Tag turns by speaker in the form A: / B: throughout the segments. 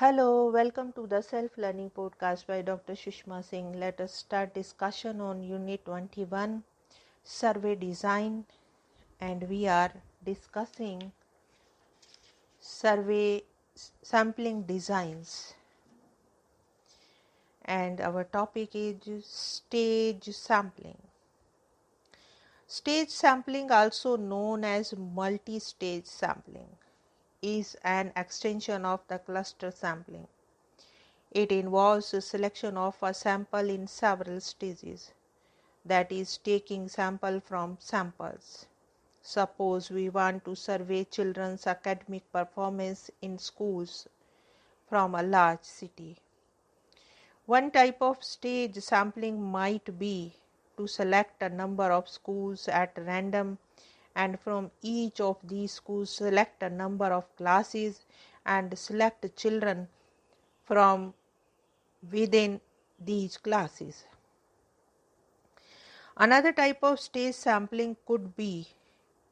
A: Hello, welcome to the Self-Learning Podcast by Dr. Sushma Singh. Let us start discussion on Unit 21, Survey Design, and we are discussing survey sampling designs. And our topic is stage sampling. Stage sampling, also known as multi-stage sampling, is an extension of the cluster sampling. It involves a selection of a sample in several stages, that is, taking sample from samples. Suppose we want to survey children's academic performance in schools from a large city. One type of stage sampling might be to select a number of schools at random, and from each of these schools select a number of classes and select children from within these classes. Another type of stage sampling could be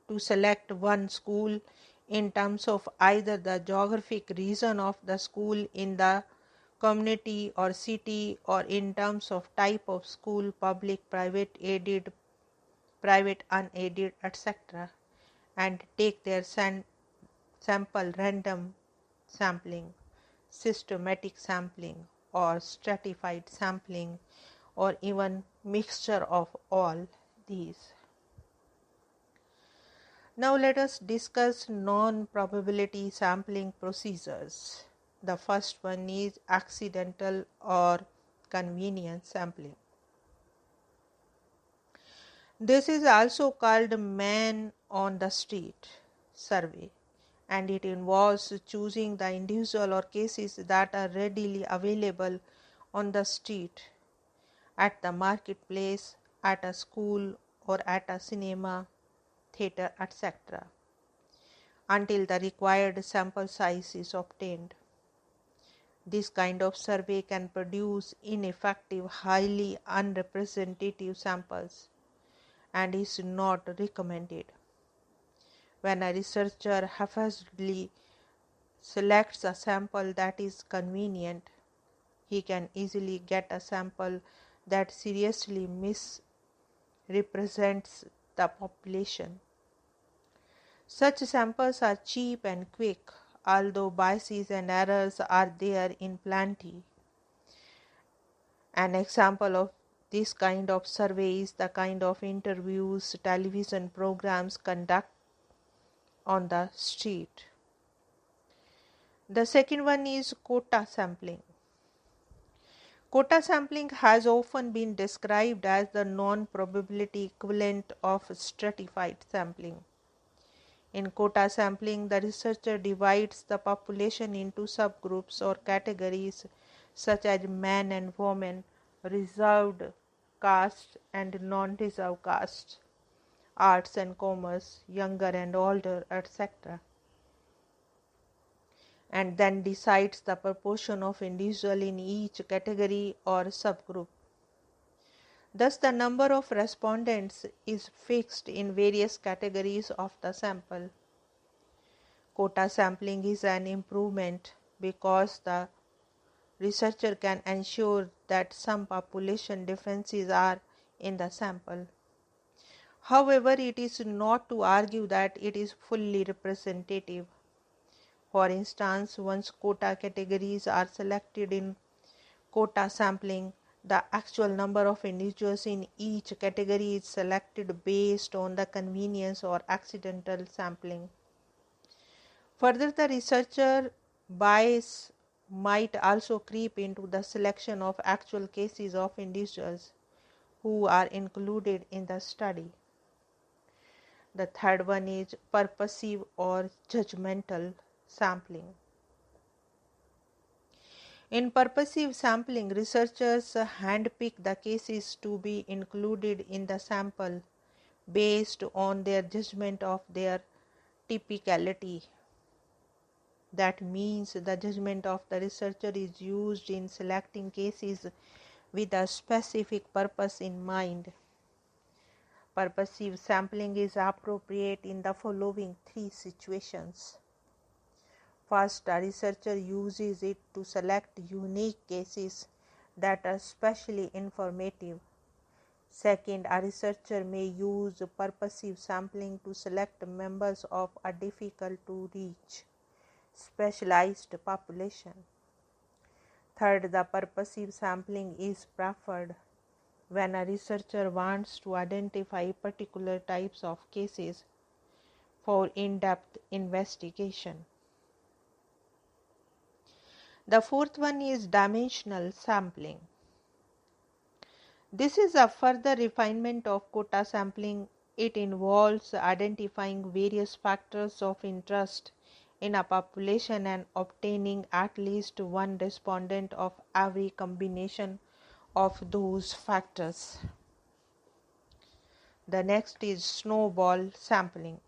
A: to select one school in terms of either the geographic region of the school in the community or city, or in terms of type of school, public, private, aided, private, unaided, etc., and take their sample random sampling, systematic sampling, or stratified sampling, or even mixture of all these. Now let us discuss non-probability sampling procedures. The first one is accidental or convenience sampling. This is also called man on the street survey, and it involves choosing the individual or cases that are readily available on the street, at the marketplace, at a school, or at a cinema, theatre, etc., until the required sample size is obtained. This kind of survey can produce ineffective, highly unrepresentative samples and is not recommended. When a researcher haphazardly selects a sample that is convenient, he can easily get a sample that seriously misrepresents the population. Such samples are cheap and quick, although biases and errors are there in plenty. An example of this kind of survey is the kind of interviews television programs conduct on the street. The second one is quota sampling. Quota sampling has often been described as the non-probability equivalent of stratified sampling. In quota sampling, the researcher divides the population into subgroups or categories such as men and women, reserved caste and non-reserved caste, arts and commerce, younger and older, etc., and then decides the proportion of individuals in each category or subgroup. Thus, the number of respondents is fixed in various categories of the sample. Quota sampling is an improvement because the researcher can ensure that some population differences are in the sample. However, it is not to argue that it is fully representative. For instance, once quota categories are selected in quota sampling, the actual number of individuals in each category is selected based on the convenience or accidental sampling. Further, the researcher bias might also creep into the selection of actual cases of individuals who are included in the study. The third one is purposive or judgmental sampling. In purposive sampling, researchers handpick the cases to be included in the sample based on their judgment of their typicality. That means the judgment of the researcher is used in selecting cases with a specific purpose in mind. Purposive sampling is appropriate in the following three situations. First, a researcher uses it to select unique cases that are specially informative. Second, a researcher may use purposive sampling to select members of a difficult to reach specialized population. Third, the purposive sampling is preferred when a researcher wants to identify particular types of cases for in-depth investigation. The fourth one is dimensional sampling. This is a further refinement of quota sampling. It involves identifying various factors of interest in a population and obtaining at least one respondent of every combination of those factors. The next is snowball sampling.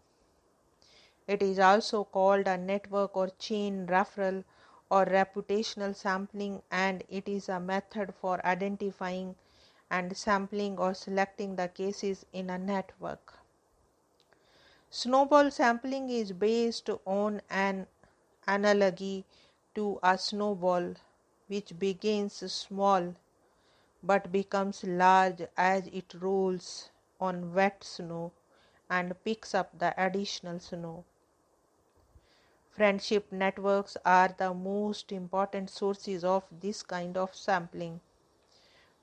A: It is also called a network or chain referral or reputational sampling, and it is a method for identifying and sampling or selecting the cases in a network. Snowball sampling is based on an analogy to a snowball, which begins small but becomes large as it rolls on wet snow and picks up the additional snow. Friendship networks are the most important sources of this kind of sampling.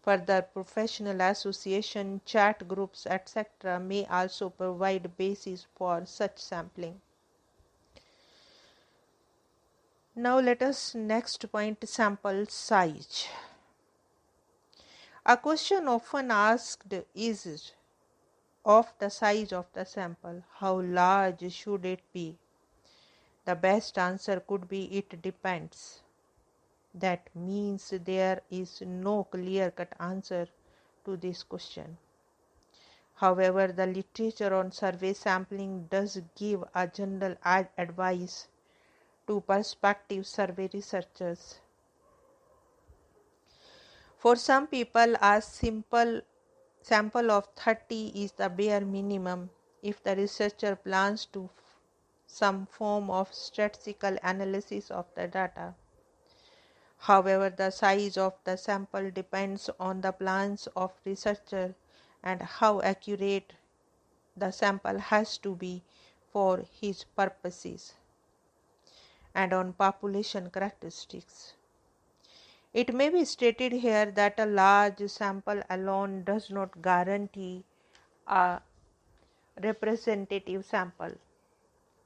A: Further, professional association, chat groups, etc. may also provide basis for such sampling. Now let us next point sample size. A question often asked is of the size of the sample. How large should it be? The best answer could be it depends. That means there is no clear-cut answer to this question. However, the literature on survey sampling does give a general advice to prospective survey researchers. For some people, a simple sample of 30 is the bare minimum if the researcher plans to some form of statistical analysis of the data. However, the size of the sample depends on the plans of researcher and how accurate the sample has to be for his purposes, and on population characteristics. It may be stated here that a large sample alone does not guarantee a representative sample.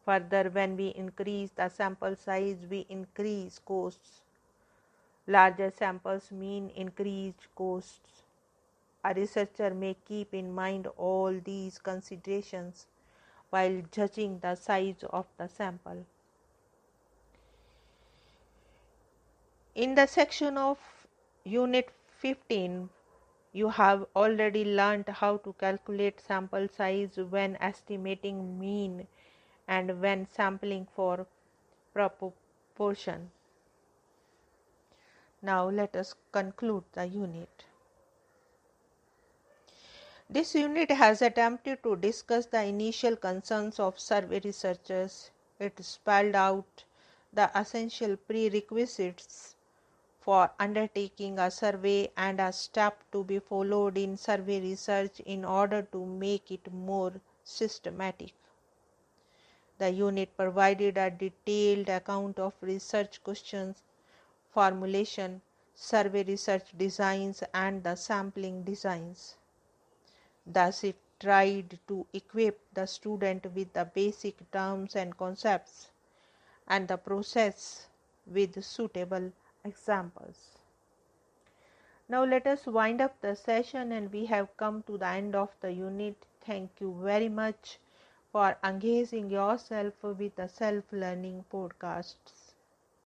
A: Further, when we increase the sample size, we increase costs. Larger samples mean increased costs. A researcher may keep in mind all these considerations while judging the size of the sample. In the section of Unit 15, you have already learnt how to calculate sample size when estimating mean and when sampling for proportion. Now let us conclude the unit. This unit has attempted to discuss the initial concerns of survey researchers. It spelled out the essential prerequisites for undertaking a survey and a step to be followed in survey research in order to make it more systematic. The unit provided a detailed account of research questions, formulation, survey research designs, and the sampling designs. Thus, it tried to equip the student with the basic terms and concepts and the process with suitable examples. Now let us wind up the session, and we have come to the end of the unit. Thank you very much for engaging yourself with the self-learning podcasts.